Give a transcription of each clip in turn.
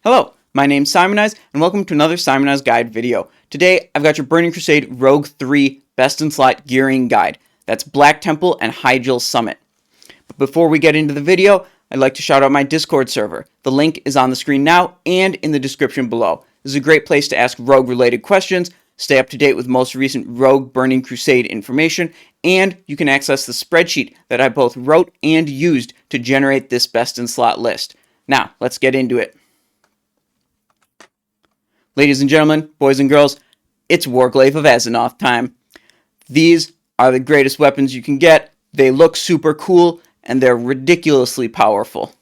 Hello, my name's Simonize, and welcome to another Simonize Guide video. Today, I've got your Burning Crusade Rogue 3 Best in Slot Gearing Guide. That's Black Temple and Hyjal Summit. But before we get into the video, I'd like to shout out my Discord server. The link is on the screen now and in the description below. This is a great place to ask Rogue-related questions, stay up to date with most recent Rogue Burning Crusade information, and you can access the spreadsheet that I both wrote and used to generate this Best in Slot list. Now, let's get into it. Ladies and gentlemen, boys and girls, it's Warcraft of Azeroth time. These are the greatest weapons you can get. They look super cool, and they're ridiculously powerful.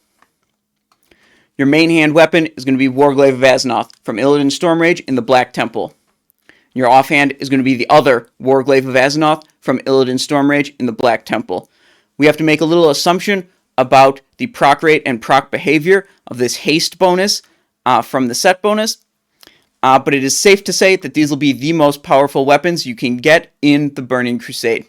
Your main hand weapon is going to be Warcraft of Azeroth from Illidan Stormrage in the Black Temple. Your offhand is going to be the other Warcraft of Azeroth from Illidan Stormrage in the Black Temple. We have to make a little assumption about the proc rate and proc behavior of this haste bonus from the set bonus. But it is safe to say that these will be the most powerful weapons you can get in the Burning Crusade.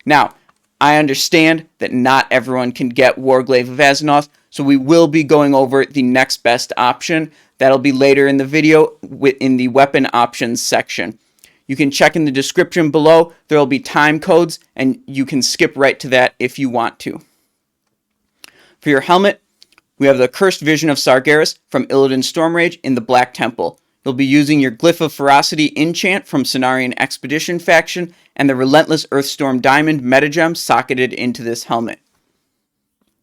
Now, I understand that not everyone can get Warcraft of Azeroth, so we will be going over the next best option. That'll be later in the video in the weapon options section. You can check in the description below. There will be time codes, and you can skip right to that if you want to. For your helmet, we have the Cursed Vision of Sargeras from Illidan Stormrage in the Black Temple. You'll be using your Glyph of Ferocity enchant from Cenarian Expedition faction and the Relentless Earthstorm Diamond metagem socketed into this helmet.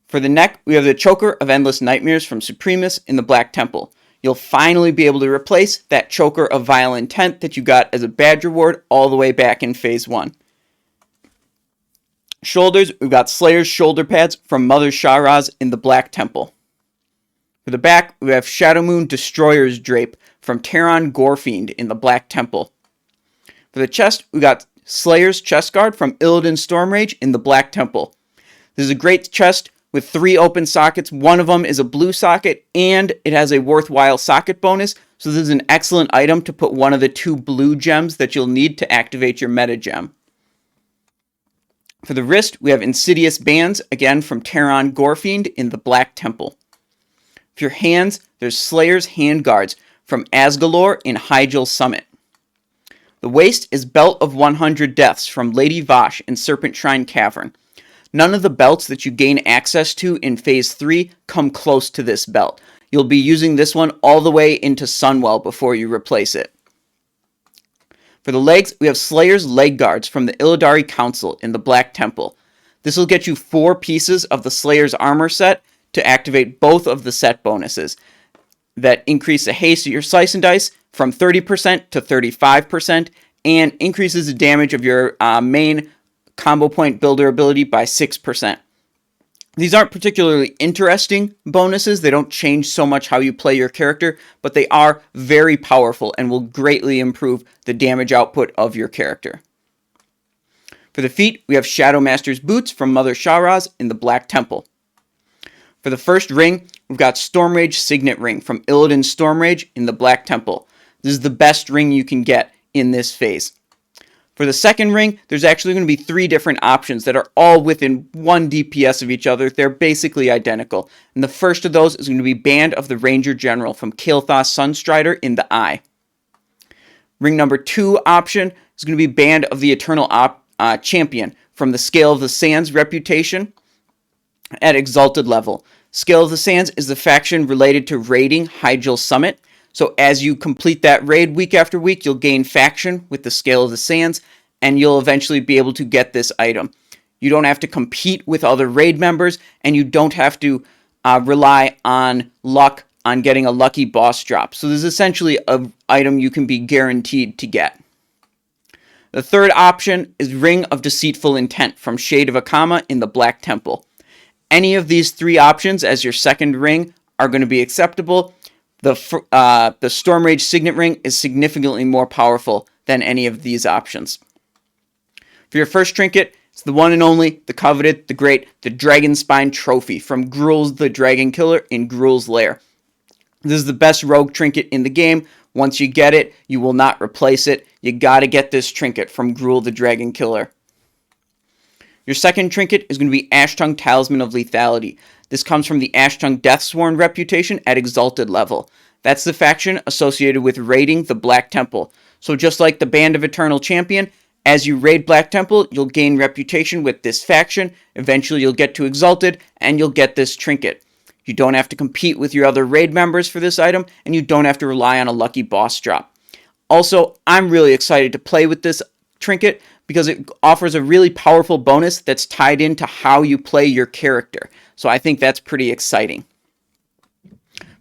For the neck, we have the Choker of Endless Nightmares from Supremus in the Black Temple. You'll finally be able to replace that Choker of Vile Intent that you got as a badge reward all the way back in Phase 1. Shoulders, we've got Slayer's Shoulder Pads from Mother Sharaz in the Black Temple. For the back, we have Shadowmoon Destroyer's Drape from Terran Gorefiend in the Black Temple. For the chest, we got Slayer's Chest Guard from Illidan Stormrage in the Black Temple. This is a great chest with 3 open sockets. One of them is a blue socket, and it has a worthwhile socket bonus, so this is an excellent item to put one of the 2 blue gems that you'll need to activate your meta gem. For the wrist, we have Insidious Bands, again from Terran Gorefiend in the Black Temple. For your hands, there's Slayer's Handguards from Asgalore in Hyjal Summit. The waist is Belt of 100 Deaths from Lady Vosh in Serpent Shrine Cavern. None of the belts that you gain access to in Phase 3 come close to this belt. You'll be using this one all the way into Sunwell before you replace it. For the legs, we have Slayer's Leg Guards from the Illidari Council in the Black Temple. This will get you 4 pieces of the Slayer's armor set to activate both of the set bonuses that increase the haste of your Slice and Dice from 30% to 35% and increases the damage of your main combo point builder ability by 6%. These aren't particularly interesting bonuses. They don't change so much how you play your character, but they are very powerful and will greatly improve the damage output of your character. For the feet, we have Shadowmaster's Boots from Mother Sharaz in the Black Temple. For the first ring, we've got Stormrage Signet Ring from Illidan Stormrage in the Black Temple. This is the best ring you can get in this phase. For the second ring, there's actually going to be 3 different options that are all within 1 DPS of each other. They're basically identical. And the first of those is going to be Band of the Ranger General from Kael'thas Sunstrider in the Eye. Ring number 2 option is going to be Band of the Eternal Champion from the Scale of the Sands reputation at Exalted level. Scale of the Sands is the faction related to raiding Hyjal Summit. So as you complete that raid week after week, you'll gain faction with the Scale of the Sands, and you'll eventually be able to get this item. You don't have to compete with other raid members, and you don't have to rely on luck on getting a lucky boss drop. So this is essentially an item you can be guaranteed to get. The third option is Ring of Deceitful Intent from Shade of Akama in the Black Temple. Any of these 3 options as your second ring are going to be acceptable. The Stormrage Signet Ring is significantly more powerful than any of these options. For your first trinket, it's the one and only, the coveted, the great, the Dragon Spine Trophy from Gruul's the Dragon Killer in Gruul's Lair. This is the best rogue trinket in the game. Once you get it, you will not replace it. You gotta get this trinket from Gruul the Dragon Killer. Your second trinket is going to be Ashtongue Talisman of Lethality. This comes from the Ashtongue Deathsworn reputation at Exalted level. That's the faction associated with raiding the Black Temple. So just like the Band of Eternal Champion, as you raid Black Temple, you'll gain reputation with this faction. Eventually you'll get to Exalted, and you'll get this trinket. You don't have to compete with your other raid members for this item, and you don't have to rely on a lucky boss drop. Also, I'm really excited to play with this trinket because it offers a really powerful bonus that's tied into how you play your character. So I think that's pretty exciting.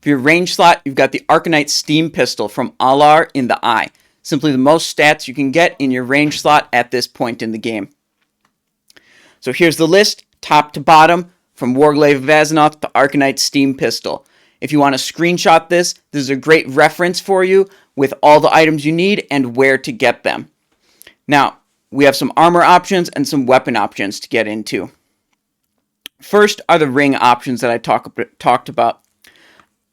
For your range slot, you've got the Arcanite Steam Pistol from Alar in the Eye. Simply the most stats you can get in your range slot at this point in the game. So here's the list, top to bottom, from Warglaive of Azeroth to Arcanite Steam Pistol. If you want to screenshot this is a great reference for you with all the items you need and where to get them. Now, we have some armor options and some weapon options to get into. First are the ring options that I talked about.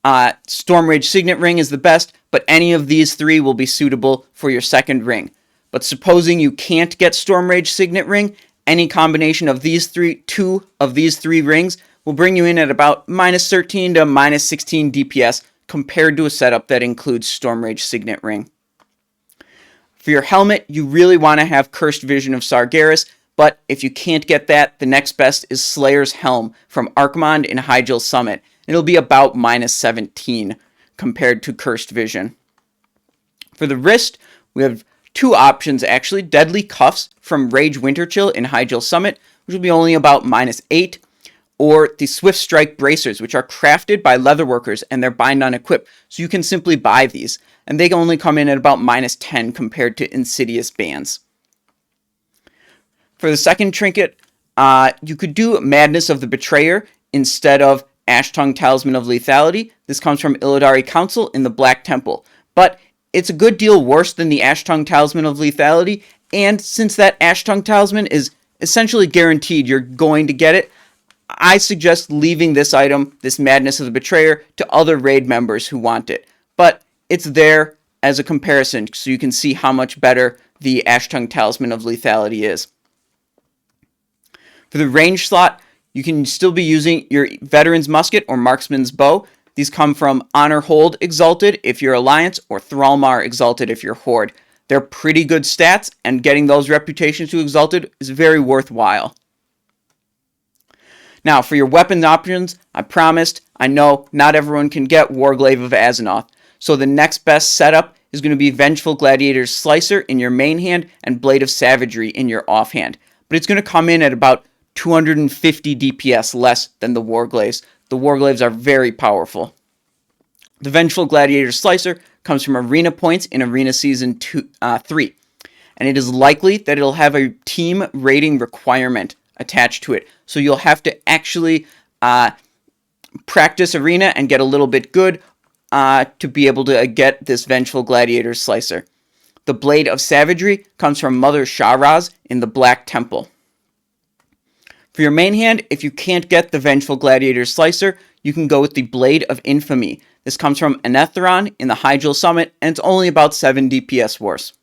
Stormrage Signet Ring is the best, but any of these three will be suitable for your second ring. But supposing you can't get Stormrage Signet Ring, any combination of two of these three rings will bring you in at about minus 13 to minus 16 DPS compared to a setup that includes Stormrage Signet Ring. For your helmet, you really want to have Cursed Vision of Sargeras, but if you can't get that, the next best is Slayer's Helm from Archmond in Hyjal Summit. It'll be about minus 17 compared to Cursed Vision. For the wrist, we have two options actually. Deadly Cuffs from Rage Winterchill in Hyjal Summit, which will be only about minus 8. Or the Swift Strike Bracers, which are crafted by leatherworkers and they're bind on equip. So you can simply buy these. And they can only come in at about minus 10 compared to Insidious Bands. For the second trinket, you could do Madness of the Betrayer instead of Ashtongue Talisman of Lethality. This comes from Illidari Council in the Black Temple. But it's a good deal worse than the Ashtongue Talisman of Lethality, and since that Ashtongue Talisman is essentially guaranteed you're going to get it, I suggest leaving this item, this Madness of the Betrayer, to other raid members who want it. But it's there as a comparison, so you can see how much better the Ashtongue Talisman of Lethality is. For the range slot, you can still be using your Veteran's Musket or Marksman's Bow. These come from Honor Hold Exalted if you're Alliance, or Thrallmar Exalted if you're Horde. They're pretty good stats, and getting those reputations to Exalted is very worthwhile. Now, for your weapon options, I know not everyone can get Warglaive of Azeroth, so the next best setup is going to be Vengeful Gladiator's Slicer in your main hand and Blade of Savagery in your offhand. But it's going to come in at about 250 DPS less than the Warglaives. The Warglaives are very powerful. The Vengeful Gladiator's Slicer comes from Arena points in Arena Season 3, and it is likely that it'll have a team rating requirement attached to it. So you'll have to actually practice Arena and get a little bit good to be able to get this Vengeful Gladiator's Slicer. The Blade of Savagery comes from Mother Sharaz in the Black Temple. For your main hand, if you can't get the Vengeful Gladiator's Slicer, you can go with the Blade of Infamy. This comes from Anetheron in the Hyjal Summit, and it's only about 7 DPS worse.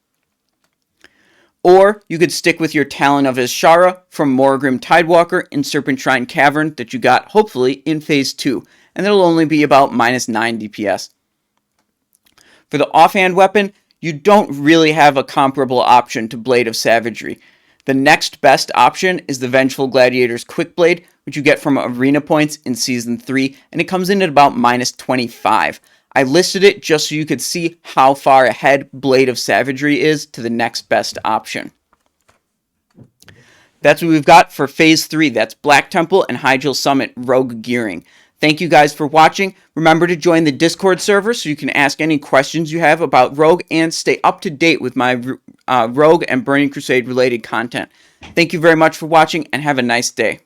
Or you could stick with your Talon of Ishara from Morgrim Tidewalker in Serpentshrine Cavern that you got, hopefully, in Phase 2, and it'll only be about minus 9 DPS. For the offhand weapon, you don't really have a comparable option to Blade of Savagery. The next best option is the Vengeful Gladiator's Quick Blade, which you get from Arena points in Season 3, and it comes in at about minus 25. I listed it just so you could see how far ahead Blade of Savagery is to the next best option. That's what we've got for Phase 3. That's Black Temple and Hyjal Summit Rogue Gearing. Thank you guys for watching. Remember to join the Discord server so you can ask any questions you have about Rogue and stay up to date with my Rogue and Burning Crusade related content. Thank you very much for watching and have a nice day.